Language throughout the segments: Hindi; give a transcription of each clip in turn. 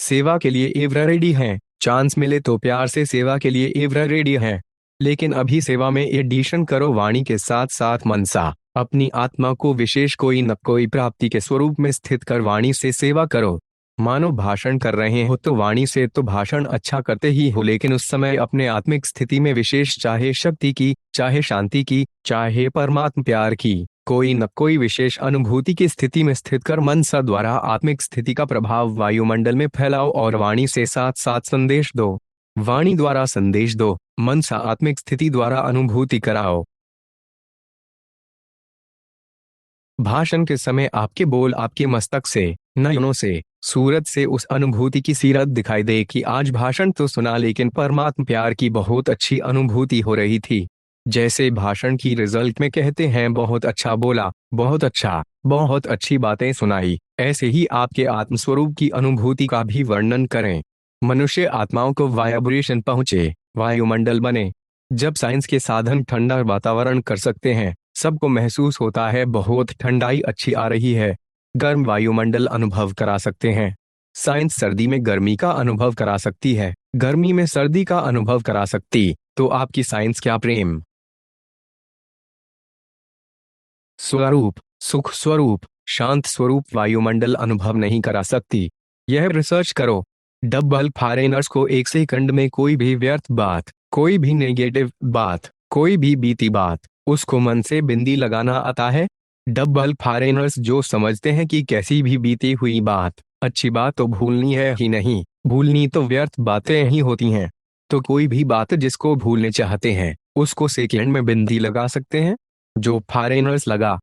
सेवा के लिए एवर रेडी हैं, चांस मिले तो प्यार से सेवा के लिए एवर रेडी हैं। लेकिन अभी सेवा में एडिशन करो वाणी के साथ साथ मनसा। अपनी आत्मा को विशेष कोई न कोई प्राप्ति के स्वरूप में स्थित कर वाणी से सेवा करो। मानो भाषण कर रहे हो तो वाणी से तो भाषण अच्छा करते ही हो, लेकिन उस समय अपने आत्मिक स्थिति में विशेष, चाहे शक्ति की, चाहे शांति की, चाहे परमात्म प्यार की, कोई न कोई विशेष अनुभूति की स्थिति में स्थित कर मनसा द्वारा आत्मिक स्थिति का प्रभाव वायुमंडल में फैलाओ और वाणी से साथ साथ संदेश दो। वाणी द्वारा संदेश दो, मनसा आत्मिक स्थिति द्वारा अनुभूति कराओ। भाषण के समय आपके बोल आपके मस्तक से, नयनों से, सूरत से उस अनुभूति की सीरत दिखाई दे कि आज भाषण तो सुना लेकिन परमात्म प्यार की बहुत अच्छी अनुभूति हो रही थी। जैसे भाषण की रिजल्ट में कहते हैं बहुत अच्छा बोला, बहुत अच्छा, बहुत अच्छी बातें सुनाई, ऐसे ही आपके आत्मस्वरूप की अनुभूति का भी वर्णन करें। मनुष्य आत्माओं को वाइब्रेशन पहुंचे, वायुमंडल बने। जब साइंस के साधन ठंडा वातावरण कर सकते हैं, सबको महसूस होता है बहुत ठंडाई अच्छी आ रही है, गर्म वायुमंडल अनुभव करा सकते हैं। साइंस सर्दी में गर्मी का अनुभव करा सकती है, गर्मी में सर्दी का अनुभव करा सकती, तो आपकी साइंस क्या प्रेम स्वरूप, सुख स्वरूप, शांत स्वरूप वायुमंडल अनुभव नहीं करा सकती। यह रिसर्च करो। डबल फॉरेनर्स को एक सेकंड में कोई भी व्यर्थ बात, कोई भी नेगेटिव बात, कोई भी बीती बात, उसको मन से बिंदी लगाना आता है। डबल फॉरेनर्स जो समझते हैं कि कैसी भी बीती हुई बात, अच्छी बात तो भूलनी है ही नहीं, भूलनी तो व्यर्थ बातें ही होती हैं। तो कोई भी बात जिसको भूलने चाहते हैं, उसको सेकंड में बिंदी लगा सकते हैं। जो फॉरेनर्स लगा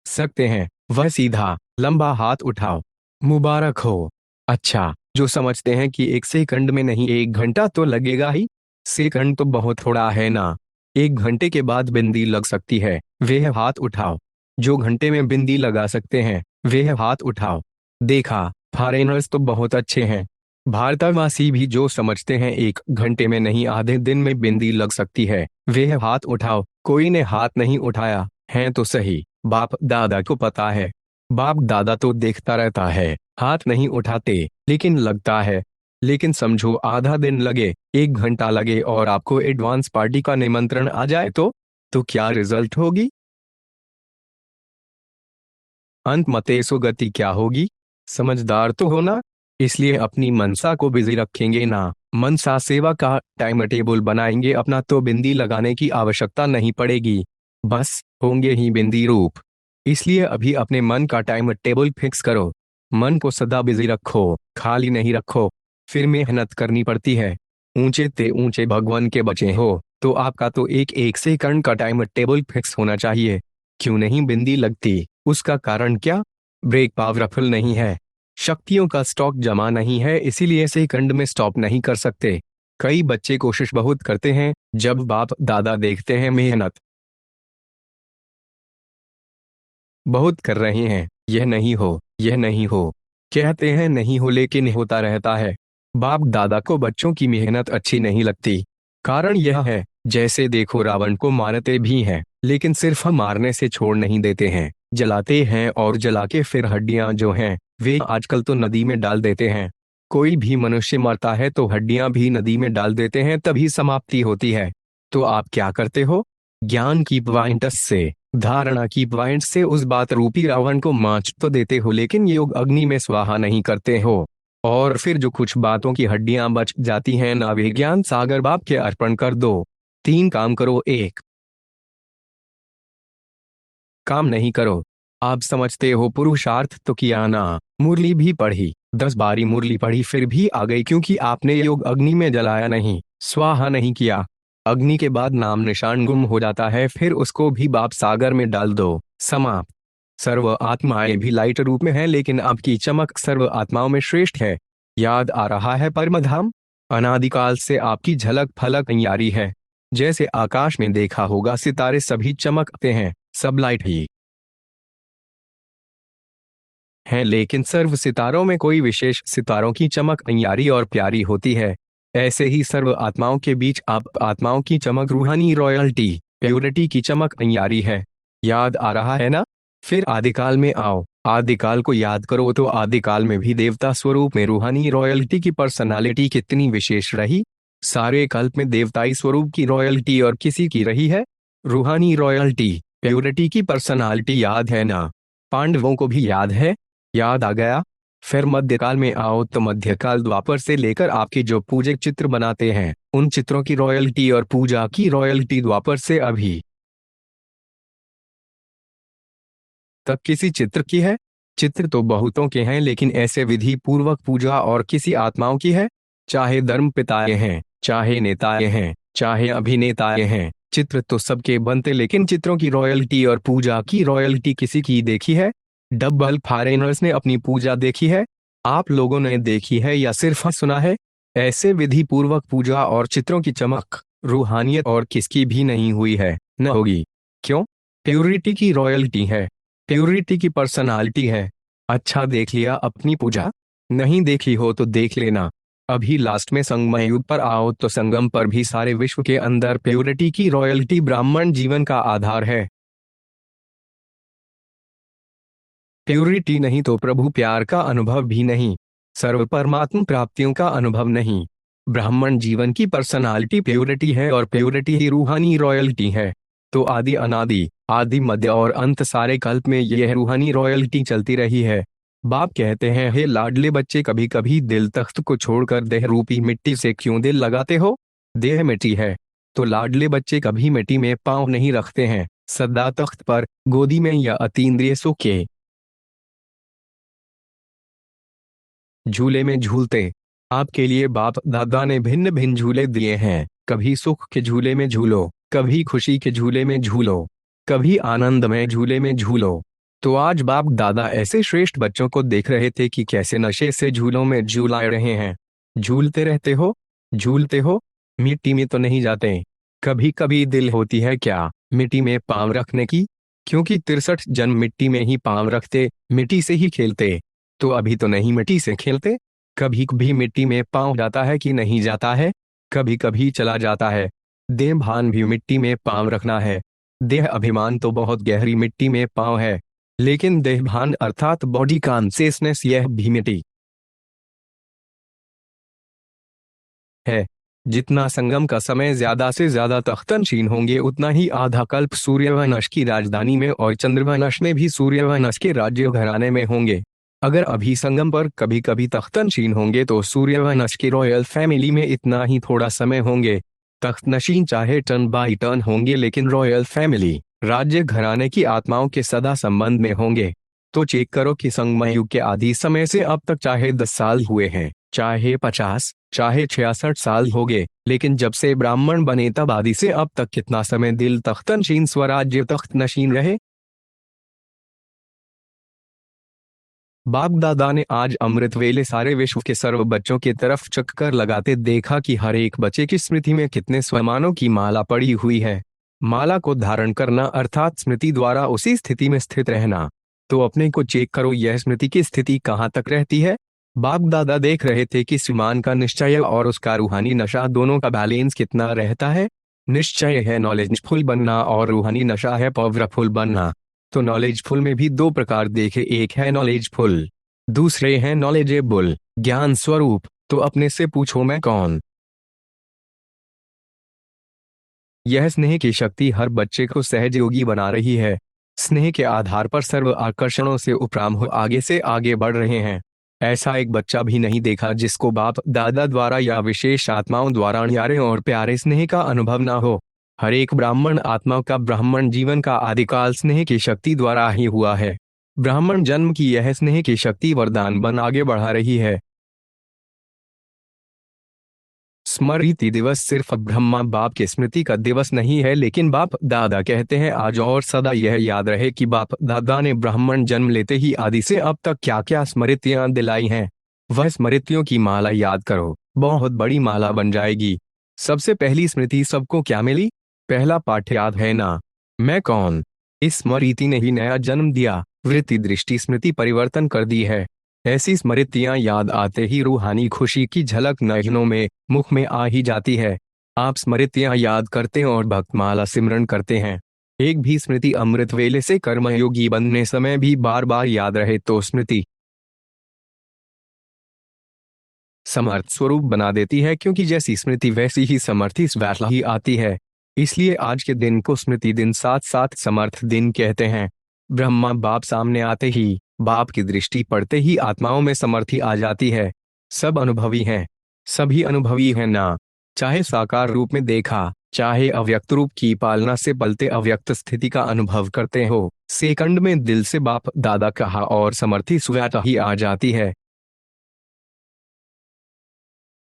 सकते हैं, वह सीधा लंबा हाथ उठाओ, मुबारक हो। अच्छा, जो समझते हैं कि एक सेकंड में नहीं एक घंटा तो लगेगा ही, सेकंड तो बहुत थोड़ा है ना, एक घंटे के बाद बिंदी लग सकती है, वे हाथ उठाओ। जो घंटे में बिंदी लगा सकते हैं, वे हाथ उठाओ। देखा, फॉरेनर्स तो बहुत अच्छे हैं। भारतवासी भी जो समझते हैं एक घंटे में नहीं आधे दिन में बिंदी लग सकती है, वे हाथ उठाओ। कोई ने हाथ नहीं उठाया है तो सही, बाप दादा को पता है। बाप दादा तो देखता रहता है, हाथ नहीं उठाते, लेकिन लगता है। लेकिन समझो आधा दिन लगे, एक घंटा लगे और आपको एडवांस पार्टी का निमंत्रण आ जाए तो क्या रिजल्ट होगी? अंत मते सुगति क्या होगी? समझदार तो हो ना, इसलिए अपनी मनसा को बिजी रखेंगे ना। मनसा सेवा का टाइम टेबल बनाएंगे अपना तो बिंदी लगाने की आवश्यकता नहीं पड़ेगी, बस होंगे ही बिंदी रूप। इसलिए अभी अपने मन का टाइम टेबल फिक्स करो। मन को सदा बिजी रखो, खाली नहीं रखो, फिर मेहनत करनी पड़ती है। ऊंचे ते ऊंचे भगवान के बचे हो तो आपका तो एक एक सेकंड का टाइम टेबल फिक्स होना चाहिए। क्यों नहीं बिंदी लगती? उसका कारण क्या? ब्रेक पावरफुल नहीं है, शक्तियों का स्टॉक जमा नहीं है, इसीलिए सेकंड में स्टॉप नहीं कर सकते। कई बच्चे कोशिश बहुत करते हैं, जब बाप दादा देखते हैं मेहनत बहुत कर रहे हैं, यह नहीं हो, यह नहीं हो, कहते हैं नहीं हो लेकिन होता रहता है। बाप दादा को बच्चों की मेहनत अच्छी नहीं लगती। कारण यह है, जैसे देखो रावण को मारते भी हैं, लेकिन सिर्फ मारने से छोड़ नहीं देते हैं, जलाते हैं और जला के फिर हड्डियां जो हैं वे आजकल तो नदी में डाल देते हैं। कोई भी मनुष्य मरता है तो हड्डियां भी नदी में डाल देते हैं, तभी समाप्ति होती है। तो आप क्या करते हो? ज्ञान की पॉइंट से, धारणा की पॉइंट से उस बात रूपी रावण को माच तो देते हो, लेकिन योग अग्नि में स्वाहा नहीं करते हो। और फिर जो कुछ बातों की हड्डियां बच जाती हैं ना, वे ज्ञान सागर बाप के अर्पण कर दो। 3 काम करो, 1 काम नहीं करो। आप समझते हो पुरुषार्थ तो किया ना, मुरली भी पढ़ी, 10 बारी मुरली पढ़ी फिर भी आ गई, क्योंकि आपने योग अग्नि में जलाया नहीं, स्वाहा नहीं किया। अग्नि के बाद नाम निशान गुम हो जाता है, फिर उसको भी बाप सागर में डाल दो, समाप्त। सर्व आत्माएं भी लाइट रूप में है, लेकिन आपकी चमक सर्व आत्माओं में श्रेष्ठ है। याद आ रहा है परमधाम? अनादिकाल से आपकी झलक फलक तैयारी है। जैसे आकाश में देखा होगा सितारे सभी चमकते हैं, सब लाइट ही हैं, लेकिन सर्व सितारों में कोई विशेष सितारों की चमक तैयारी और प्यारी होती है। ऐसे ही सर्व आत्माओं के बीच आप आत्माओं की चमक रूहानी रॉयल्टी प्योरिटी की चमक तैयारी है। याद आ रहा है ना? फिर आदिकाल में आओ, आदिकाल को याद करो तो आदिकाल में भी देवता स्वरूप में रूहानी रॉयल्टी की पर्सनालिटी कितनी विशेष रही। सारे कल्प में देवताई स्वरूप की रॉयल्टी और किसी की रही है? रूहानी रॉयल्टी, प्योरिटी की पर्सनालिटी याद है ना? पांडवों को भी याद है? याद आ गया? फिर मध्यकाल में आओ तो मध्यकाल द्वापर से लेकर आपके जो पूजक चित्र बनाते हैं उन चित्रों की रॉयल्टी और पूजा की रॉयल्टी द्वापर से अभी तक किसी चित्र की है? चित्र तो बहुतों के हैं, लेकिन ऐसे विधि पूर्वक पूजा और किसी आत्माओं की है? चाहे धर्म पिताएं हैं, चाहे नेताएं हैं, चाहे अभिनेताएं हैं, चित्र तो सबके बनते, लेकिन चित्रों की रॉयल्टी और पूजा की रॉयल्टी किसी की देखी है? डबल फॉरेनर्स ने अपनी पूजा देखी है? आप लोगों ने देखी है या सिर्फ सुना है? ऐसे विधि पूर्वक पूजा और चित्रों की चमक, रूहानियत और किसकी भी नहीं हुई है, न होगी। क्यों? प्योरिटी की रॉयल्टी है, प्योरिटी की पर्सनालिटी है। अच्छा, देख लिया अपनी पूजा? नहीं देखी हो तो देख लेना। अभी लास्ट में संगम युग पर आओ तो संगम पर भी सारे विश्व के अंदर प्योरिटी की रॉयल्टी ब्राह्मण जीवन का आधार है। प्योरिटी नहीं तो प्रभु प्यार का अनुभव भी नहीं, सर्व परमात्म प्राप्तियों का अनुभव नहीं। ब्राह्मण जीवन की पर्सनालिटी प्योरिटी है और प्योरिटी ही रूहानी रॉयल्टी है। तो आदि अनादि, आदि मध्य और अंत सारे कल्प में यह रूहानी रॉयल्टी चलती रही है। बाप कहते हैं, हे लाडले बच्चे, कभी कभी दिल तख्त को छोड़कर देह रूपी मिट्टी से क्यों दिल लगाते हो? देह मिट्टी है तो लाडले बच्चे कभी मिट्टी में पांव नहीं रखते हैं, सदा तख्त पर, गोदी में या अतीन्द्रिय सुख के झूले में झूलते। आपके लिए बाप दादा ने भिन्न भिन्न झूले दिए हैं। कभी सुख के झूले में झूलो, कभी खुशी के झूले में झूलो, कभी आनंदमय झूले में झूलो। तो आज बाप दादा ऐसे श्रेष्ठ बच्चों को देख रहे थे कि कैसे नशे से झूलों में झूला रहे हैं। झूलते रहते हो, झूलते हो, मिट्टी में तो नहीं जाते। कभी कभी दिल होती है क्या मिट्टी में पांव रखने की? क्योंकि 63 जन्म मिट्टी में ही पांव रखते, मिट्टी से ही खेलते। तो अभी तो नहीं मिट्टी से खेलते। कभी कभी मिट्टी में पांव जाता है कि नहीं जाता है? कभी कभी चला जाता है। देह भान भी मिट्टी में पांव रखना है। देह अभिमान तो बहुत गहरी मिट्टी में पांव है, लेकिन देह भान अर्थात बॉडी कॉन्शियसनेस यह भी मिट्टी है। जितना संगम का समय ज्यादा से ज्यादा तख्तनशीन होंगे उतना ही आधा कल्प सूर्यवंश की राजधानी में और चंद्रवंश में भी सूर्यवंश के राज्य घराने में होंगे। अगर अभी संगम पर कभी कभी तख्तनशीन होंगे तो सूर्यवंश की रॉयल फैमिली में इतना ही थोड़ा समय होंगे। तख्तनशीन चाहे टर्न बाई टर्न होंगे, लेकिन रॉयल फैमिली राज्य घराने की आत्माओं के सदा संबंध में होंगे। तो चेक करो कि संगम युग के आदि समय से अब तक चाहे 10 साल हुए हैं, चाहे 50, चाहे 66 साल हो गए, लेकिन जब से ब्राह्मण बने तब आदि से अब तक कितना समय दिल तख्तनशीन स्वराज्य तख्तनशीन रहे? बाप दादा ने आज अमृत वेले सारे विश्व के सर्व बच्चों की तरफ चक्कर लगाते देखा कि हर एक बच्चे की स्मृति में कितने स्वमानों की माला पड़ी हुई है। माला को धारण करना अर्थात स्मृति द्वारा उसी स्थिति में स्थित रहना। तो अपने को चेक करो, यह स्मृति की स्थिति कहाँ तक रहती है? बाप दादा देख रहे थे कि श्रीमान का निश्चय और उसका रूहानी नशा दोनों का बैलेंस कितना रहता है। निश्चय है नॉलेजफुल बनना और रूहानी नशा है पावरफुल बनना। तो नॉलेजफुल में भी दो प्रकार देखे, एक है नॉलेजफुल, दूसरे हैं नॉलेजेबल, ज्ञान स्वरूप। तो अपने से पूछो, मैं कौन? यह स्नेह की शक्ति हर बच्चे को सहज योगी बना रही है। स्नेह के आधार पर सर्व आकर्षणों से उपराम हो आगे से आगे बढ़ रहे हैं। ऐसा एक बच्चा भी नहीं देखा जिसको बाप दादा द्वारा या विशेष आत्माओं द्वारा न्यारे और प्यारे स्नेह का अनुभव ना हो। हर एक ब्राह्मण आत्मा का ब्राह्मण जीवन का आदिकाल स्नेह की शक्ति द्वारा ही हुआ है। ब्राह्मण जन्म की यह स्नेह की शक्ति वरदान बन आगे बढ़ा रही है। स्मृति दिवस सिर्फ ब्रह्मा बाप की स्मृति का दिवस नहीं है, लेकिन बाप दादा कहते हैं आज और सदा यह याद रहे कि बाप दादा ने ब्राह्मण जन्म लेते ही आदि से अब तक क्या क्या स्मृतियां दिलाई हैं। वह स्मृतियों की माला याद करो, बहुत बड़ी माला बन जाएगी। सबसे पहली स्मृति सबको क्या मिली? पहला पाठ याद है ना, मैं कौन? इस स्मृति ने ही नया जन्म दिया, वृत्ति दृष्टि स्मृति परिवर्तन कर दी है। ऐसी स्मृतियां याद आते ही रूहानी खुशी की झलक नयनों में, मुख में आ ही जाती है। आप स्मृतियां याद करते हैं और भक्तमाला सिमरन करते हैं। एक भी स्मृति अमृत वेले से कर्मयोगी बनने समय भी बार बार याद रहे तो स्मृति समर्थ स्वरूप बना देती है, क्योंकि जैसी स्मृति वैसी ही समर्थी वैसा ही आती है। इसलिए आज के दिन को स्मृति दिन साथ साथ समर्थ दिन कहते हैं। ब्रह्मा बाप सामने आते ही, बाप की दृष्टि पड़ते ही आत्माओं में समर्थी आ जाती है। सब अनुभवी हैं, सभी अनुभवी हैं ना, चाहे साकार रूप में देखा, चाहे अव्यक्त रूप की पालना से पलते अव्यक्त स्थिति का अनुभव करते हो, सेकंड में दिल से बाप दादा कहा और समर्थी स्वतः ही आ जाती है।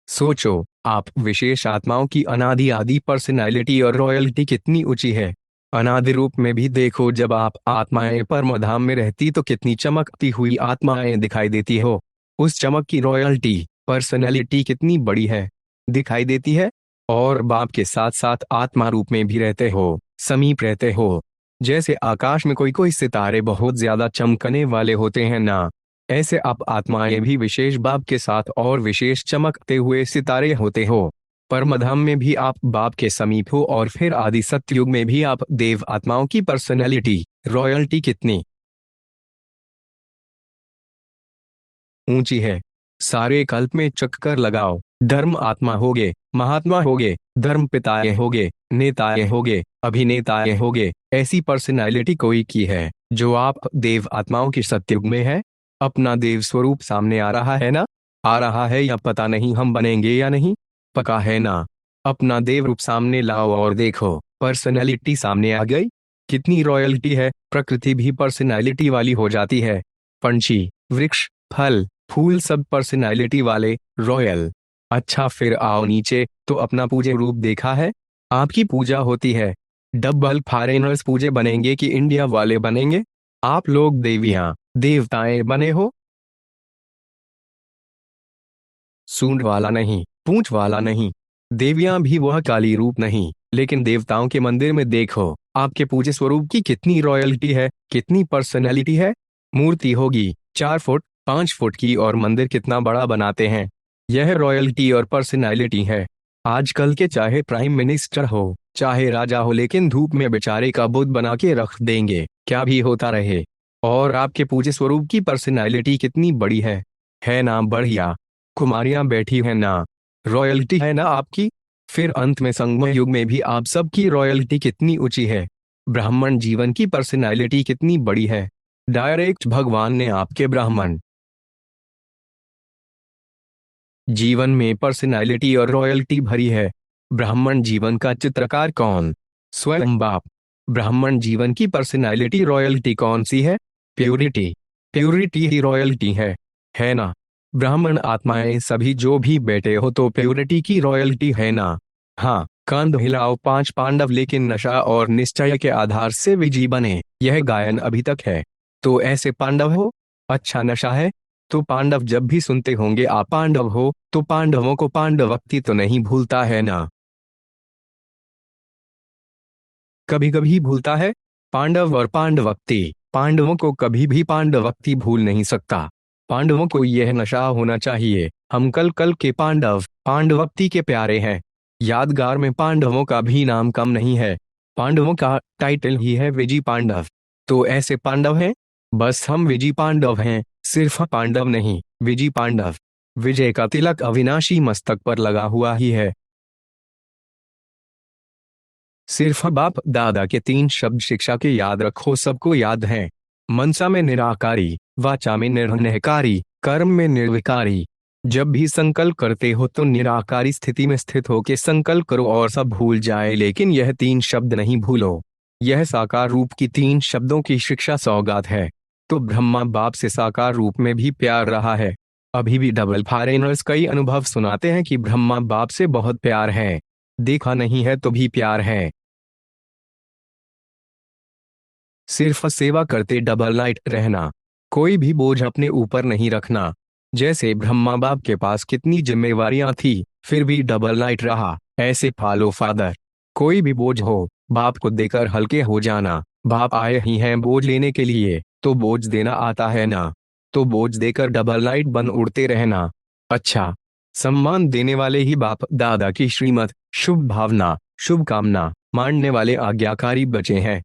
सोचो, आप विशेष आत्माओं की अनादि आदि पर्सनैलिटी और रॉयल्टी कितनी ऊंची है। अनादि रूप में भी देखो, जब आप आत्माएं परमधाम में रहती तो कितनी चमकती हुई आत्माएं दिखाई देती हो। उस चमक की रॉयल्टी पर्सनैलिटी कितनी बड़ी है, दिखाई देती है। और बाप के साथ साथ आत्मा रूप में भी रहते हो, समीप रहते हो। जैसे आकाश में कोई कोई सितारे बहुत ज्यादा चमकने वाले होते हैं ना, ऐसे आप आत्माएं भी विशेष बाप के साथ और विशेष चमकते हुए सितारे होते हो। परमधाम में भी आप बाप के समीप हो, और फिर आदि सत्ययुग में भी आप देव आत्माओं की पर्सनैलिटी रॉयल्टी कितनी ऊंची है। सारे कल्प में चक्कर लगाओ, धर्म आत्मा होगे, महात्मा होगे, धर्म पिताए होगे, नेताए होगे, अभिनेताए होगे, ऐसी पर्सनैलिटी कोई की है जो आप देव आत्माओं की सत्ययुग में है। अपना देव स्वरूप सामने आ रहा है ना, आ रहा है या पता नहीं हम बनेंगे या नहीं, पका है ना। अपना देव रूप सामने लाओ और देखो, पर्सनैलिटी सामने आ गई। कितनी रॉयल्टी है, प्रकृति भी पर्सनैलिटी वाली हो जाती है। पंछी, वृक्ष, फल, फूल सब पर्सनैलिटी वाले, रॉयल। अच्छा फिर आओ नीचे, तो अपना पूजे रूप देखा है। आपकी पूजा होती है। डबल फॉरेनर्स पूजे बनेंगे कि इंडिया वाले बनेंगे। आप लोग देवियां देवताएं बने हो। सूंड वाला नहीं, पूंछ वाला नहीं। देवियां भी वह काली रूप नहीं, लेकिन देवताओं के मंदिर में देखो, आपके पूजे स्वरूप की कितनी रॉयल्टी है, कितनी पर्सनैलिटी है। मूर्ति होगी 4 फुट 5 फुट की, और मंदिर कितना बड़ा बनाते हैं। यह रॉयल्टी और पर्सनैलिटी है। आजकल के चाहे प्राइम मिनिस्टर हो, चाहे राजा हो, लेकिन धूप में बेचारे का बुत बना के रख देंगे, क्या भी होता रहे। और आपके पूजे स्वरूप की पर्सनैलिटी कितनी बड़ी है ना बढ़िया। कुमारियां बैठी है ना, रॉयल्टी है ना आपकी। फिर अंत में संगम युग में भी आप सबकी रॉयल्टी कितनी ऊंची है। ब्राह्मण जीवन की पर्सनैलिटी कितनी बड़ी है। डायरेक्ट भगवान ने आपके ब्राह्मण जीवन में पर्सनैलिटी और रॉयल्टी भरी है। ब्राह्मण जीवन का चित्रकार कौन? स्वयं बाप। ब्राह्मण जीवन की पर्सनैलिटी रॉयल्टी कौन सी है? प्योरिटी। प्योरिटी ही रॉयल्टी है ना। ब्राह्मण आत्माएं सभी जो भी बैठे हो तो प्योरिटी की रॉयल्टी है ना। हाँ, कंध हिलाओ 5 पांडव लेकिन नशा और निश्चय के आधार से विजयी बने, यह गायन अभी तक है। तो ऐसे पांडव हो। अच्छा नशा है तो पांडव जब भी सुनते होंगे आप पांडव हो, तो पांडवों को पांडवक्ति तो नहीं भूलता है ना। कभी कभी भूलता है। पांडव और पांडवक्ति, पांडवों को कभी भी पांडवक्ति भूल नहीं सकता। पांडवों को यह नशा होना चाहिए, हम कल कल के पांडव पांडवक्ति के प्यारे हैं। यादगार में पांडवों का भी नाम कम नहीं है। पांडवों का टाइटल ही है विजय पांडव। तो ऐसे पांडव हैं। बस हम विजय पांडव हैं, सिर्फ पांडव नहीं, विजय पांडव। विजय का तिलक अविनाशी मस्तक पर लगा हुआ ही है। सिर्फ बाप दादा के 3 शब्द शिक्षा के याद रखो, सबको याद है। मनसा में निराकारी, वाचा में निर्णयकारी, कर्म में निर्विकारी। जब भी संकल्प करते हो तो निराकारी स्थिति में स्थित होकर संकल्प करो और सब भूल जाए, लेकिन यह 3 शब्द नहीं भूलो। यह साकार रूप की 3 शब्दों की शिक्षा सौगात है। तो ब्रह्मा बाप से साकार रूप में भी प्यार रहा है। अभी भी डबल फॉरेनर्स कई अनुभव सुनाते हैं कि ब्रह्मा बाप से बहुत प्यार है। देखा नहीं है तो भी प्यार है। सिर्फ सेवा करते डबल नाइट रहना, कोई भी बोझ अपने ऊपर नहीं रखना। जैसे ब्रह्मा बाप के पास कितनी जिम्मेवारियां थी, फिर भी डबल नाइट रहा। ऐसे फॉलो फादर, कोई भी बोझ हो, बाप को देकर हल्के हो जाना। बाप आए ही हैं बोझ लेने के लिए, तो बोझ देना आता है ना, तो बोझ देकर डबल नाइट बन उड़ते रहना। अच्छा, सम्मान देने वाले ही बाप दादा की श्रीमत, शुभ भावना, शुभकामना मानने वाले आज्ञाकारी बचे हैं।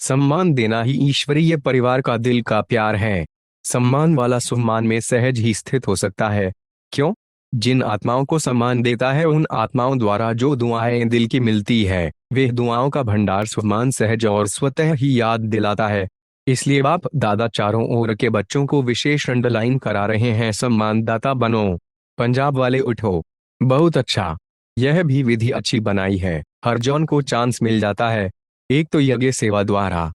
सम्मान देना ही ईश्वरीय परिवार का दिल का प्यार है। सम्मान वाला सम्मान में सहज ही स्थित हो सकता है। क्यों? जिन आत्माओं को सम्मान देता है उन आत्माओं द्वारा जो दुआएं दिल की मिलती है, वे दुआओं का भंडार सम्मान सहज और स्वतः ही याद दिलाता है। इसलिए बाप दादा चारों ओर के बच्चों को विशेष अंडरलाइन करा रहे हैं, सम्मानदाता बनो। पंजाब वाले उठो। बहुत अच्छा। यह भी विधि अच्छी बनाई है, हर जौन को चांस मिल जाता है। एक तो यज्ञ सेवा द्वारा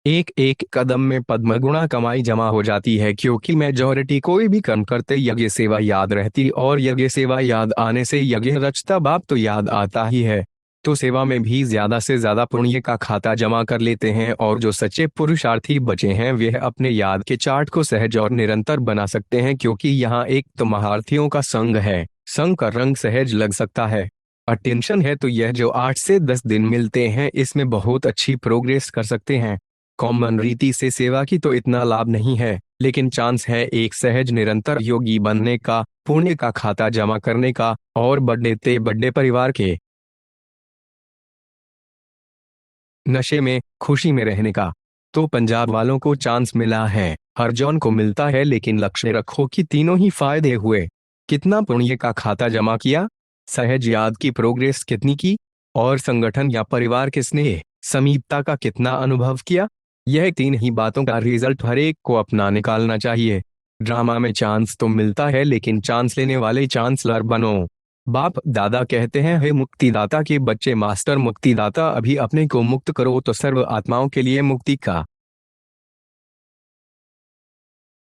एक एक कदम में पद्म गुणा कमाई जमा हो जाती है, क्योंकि मेजॉरिटी कोई भी कर्म करते यज्ञ सेवा याद रहती, और यज्ञ सेवा याद आने से यज्ञ रचता बाप तो याद आता ही है। तो सेवा में भी ज्यादा से ज्यादा पुण्य का खाता जमा कर लेते हैं, और जो सच्चे पुरुषार्थी बचे हैं वे अपने याद के चार्ट को सहज और निरंतर बना सकते हैं, क्योंकि यहाँ एक तो महारथियों का संग है, संग का रंग सहज लग सकता है। अटेंशन है तो यह जो 8 से 10 दिन मिलते हैं इसमें बहुत अच्छी प्रोग्रेस कर सकते हैं। कॉमन रीति से सेवा की तो इतना लाभ नहीं है, लेकिन चांस है एक सहज निरंतर योगी बनने का, पुण्य का खाता जमा करने का, और बड़े परिवार के नशे में खुशी में रहने का। तो पंजाब वालों को चांस मिला है, हर जौन को मिलता है, लेकिन लक्ष्य रखो कि तीनों ही फायदे हुए। कितना पुण्य का खाता जमा किया, सहज याद की प्रोग्रेस कितनी की, और संगठन या परिवार के स्नेह समीपता का कितना अनुभव किया। यह 3 ही बातों का रिजल्ट हर एक को अपना निकालना चाहिए। ड्रामा में चांस तो मिलता है, लेकिन चांस लेने वाले चांसलर बनो। बाप दादा कहते हैं, हे मुक्तिदाता के बच्चे, मास्टर मुक्तिदाता, अभी अपने को मुक्त करो तो सर्व आत्माओं के लिए मुक्ति का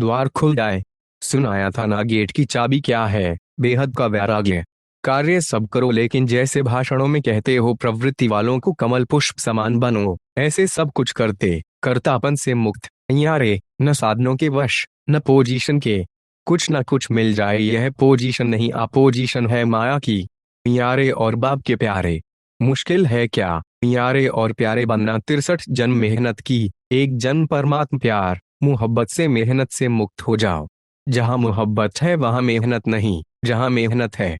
द्वार खुल जाए। सुनाया था ना, गेट की चाबी क्या है? बेहद का वैराग्य। कार्य सब करो, लेकिन जैसे भाषणों में कहते हो प्रवृत्ति वालों को कमल पुष्प समान बनो, ऐसे सब कुछ करते कर्तापन से मुक्त। यारे न साधनों के वश, न पोजीशन के। कुछ न कुछ मिल जाए, यह पोजीशन नहीं अपोजिशन है माया की। यारे और बाप के प्यारे, मुश्किल है क्या यारे और प्यारे बनना? 63 जन्म मेहनत की, एक जन्म परमात्म प्यार मोहब्बत से मेहनत से मुक्त हो जाओ। जहां मोहब्बत है वहां मेहनत नहीं, जहां मेहनत है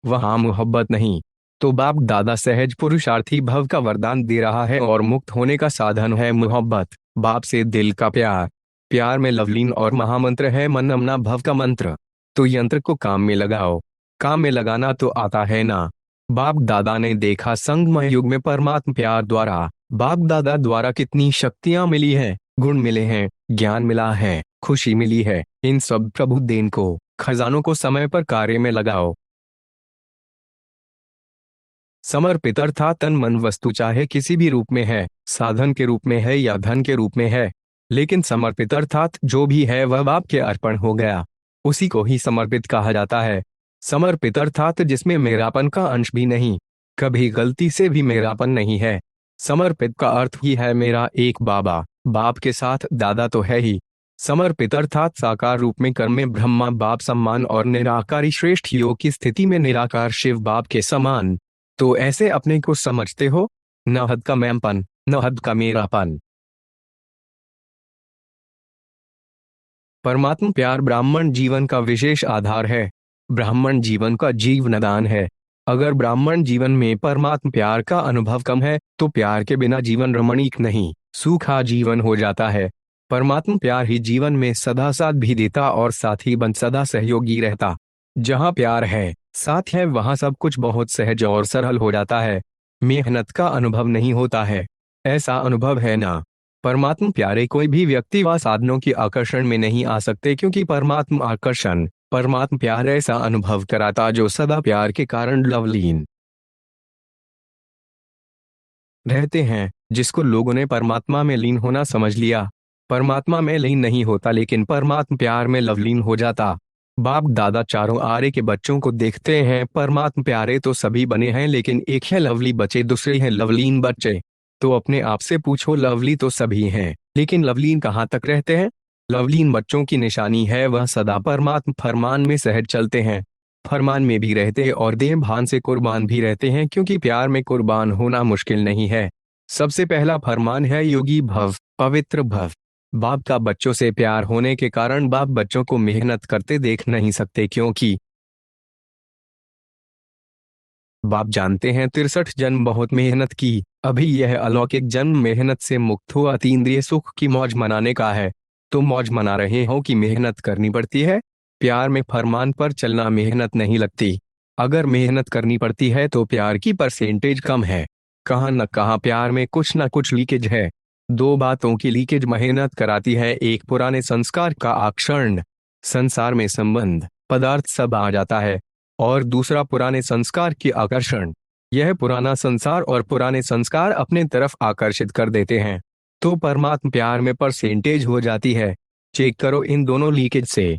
वहां मोहब्बत नहीं। तो बाप दादा सहज पुरुषार्थी भव का वरदान दे रहा है, और मुक्त होने का साधन है मोहब्बत, बाप से दिल का प्यार। प्यार में लवलीन और महामंत्र है मन अमना भव का मंत्र। तो यंत्र को काम में लगाओ। काम में लगाना तो आता है ना। बाप दादा ने देखा संगमय युग में परमात्म प्यार द्वारा बाप दादा द्वारा कितनी शक्तियां मिली है, गुण मिले हैं, ज्ञान मिला है, खुशी मिली है। इन सब प्रभु देन को, खजानों को समय पर कार्य में लगाओ। समर्पित अर्थात तन मन वस्तु चाहे किसी भी रूप में है, साधन के रूप में है या धन के रूप में है, लेकिन समर्पित अर्थात जो भी है वह बाप के अर्पण हो गया, उसी को ही समर्पित कहा जाता है। समर्पित अर्थात जिसमें मेरापन का अंश भी नहीं, कभी गलती से भी मेरापन नहीं है। समर्पित का अर्थ ही है मेरा एक बाबा, बाप के साथ दादा तो है ही। समर्पित अर्थात साकार रूप में कर्म में ब्रह्मा बाप सम्मान, और निराकारी श्रेष्ठ योग की स्थिति में निराकार शिव बाप के समान। तो ऐसे अपने को समझते हो, न हद का मैंपन, न हद का मेरापन। परमात्म प्यार ब्राह्मण जीवन का विशेष आधार है, ब्राह्मण जीवन का जीवनदान है। अगर ब्राह्मण जीवन में परमात्म प्यार का अनुभव कम है तो प्यार के बिना जीवन रमणीक नहीं, सूखा जीवन हो जाता है। परमात्म प्यार ही जीवन में सदा साथ भी देता और साथी बन सदा सहयोगी रहता। जहाँ प्यार है, साथ है, वहाँ सब कुछ बहुत सहज और सरल हो जाता है। मेहनत का अनुभव नहीं होता है, ऐसा अनुभव है ना। परमात्म प्यारे कोई भी व्यक्ति व साधनों की आकर्षण में नहीं आ सकते, क्योंकि परमात्म आकर्षण, परमात्म प्यार ऐसा अनुभव कराता जो सदा प्यार के कारण लवलीन रहते हैं। जिसको लोगों ने परमात्मा में लीन होना समझ लिया, परमात्मा में लीन नहीं होता, लेकिन परमात्म प्यार में लवलीन हो जाता। बाप दादा चारों आरे के बच्चों को देखते हैं, परमात्म प्यारे तो सभी बने हैं, लेकिन एक है लवली बच्चे, दूसरे हैं लवलीन बच्चे। तो अपने आप से पूछो, लवली तो सभी हैं, लेकिन लवलीन कहाँ तक रहते हैं? लवलीन बच्चों की निशानी है वह सदा परमात्म फरमान में सहज चलते हैं, फरमान में भी रहते और देह भान से कुर्बान भी रहते हैं, क्योंकि प्यार में कुर्बान होना मुश्किल नहीं है। सबसे पहला फरमान है योगी भव, पवित्र भव। बाप का बच्चों से प्यार होने के कारण बाप बच्चों को मेहनत करते देख नहीं सकते, क्योंकि बाप जानते हैं 63 जन्म बहुत मेहनत की, अभी यह अलौकिक जन्म मेहनत से मुक्त हो अतीन्द्रिय सुख की मौज मनाने का है। तो मौज मना रहे हो कि मेहनत करनी पड़ती है। प्यार में फरमान पर चलना मेहनत नहीं लगती। अगर मेहनत करनी पड़ती है तो प्यार की परसेंटेज कम है। कहाँ न कहाँ प्यार में कुछ न कुछ लीकेज है। दो बातों की लीकेज मेहनत कराती है, एक पुराने संस्कार का आक्षरण, संसार में संबंध पदार्थ सब आ जाता है, और दूसरा पुराने संस्कार की आकर्षण, यह पुराना संसार और पुराने संस्कार अपने तरफ आकर्षित कर देते हैं। तो परमात्म प्यार में परसेंटेज हो जाती है। चेक करो इन दोनों लीकेज से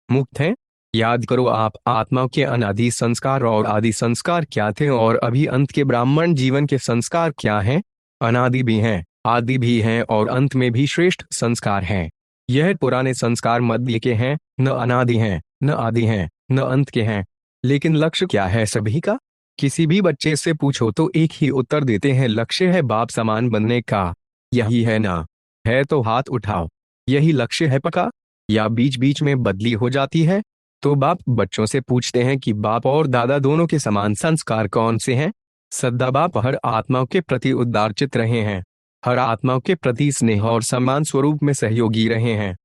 मुक्त हैं। याद करो आप आत्मा के अनादि संस्कार और आदि संस्कार क्या थे, और अभी अंत के ब्राह्मण जीवन के संस्कार क्या हैं। अनादि भी हैं, आदि भी हैं, और अंत में भी श्रेष्ठ संस्कार हैं। यह पुराने संस्कार मध्य के हैं, न अनादि हैं, न आदि हैं, न अंत के हैं। लेकिन लक्ष्य क्या है सभी का? किसी भी बच्चे से पूछो तो एक ही उत्तर देते हैं, लक्ष्य है बाप समान बनने का। यही है ना? है तो हाथ उठाओ। यही लक्ष्य है पक्का, या बीच बीच में बदली हो जाती है? तो बाप बच्चों से पूछते हैं कि बाप और दादा दोनों के समान संस्कार कौन से हैं। सदा बाप हर आत्मा के प्रति उदारचित रहे हैं, हर आत्मा के प्रति स्नेह और सम्मान स्वरूप में सहयोगी रहे हैं।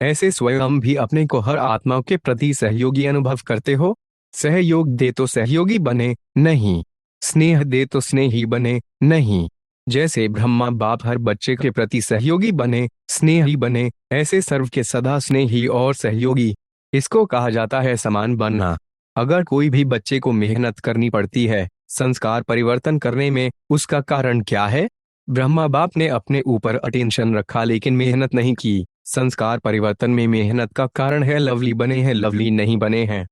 ऐसे स्वयं भी अपने को हर आत्मा के प्रति सहयोगी अनुभव करते हो। सहयोग दे तो सहयोगी बने नहीं, स्नेह दे तो स्नेही बने नहीं। जैसे ब्रह्मा बाप हर बच्चे के प्रति सहयोगी बने, स्नेही बने, ऐसे सर्व के सदा स्नेही और सहयोगी। इसको कहा जाता है समान बनना। अगर कोई भी बच्चे को मेहनत करनी पड़ती है संस्कार परिवर्तन करने में, उसका कारण क्या है? ब्रह्मा बाप ने अपने ऊपर अटेंशन रखा लेकिन मेहनत नहीं की। संस्कार परिवर्तन में मेहनत का कारण है लवली बने हैं, लवली नहीं बने हैं।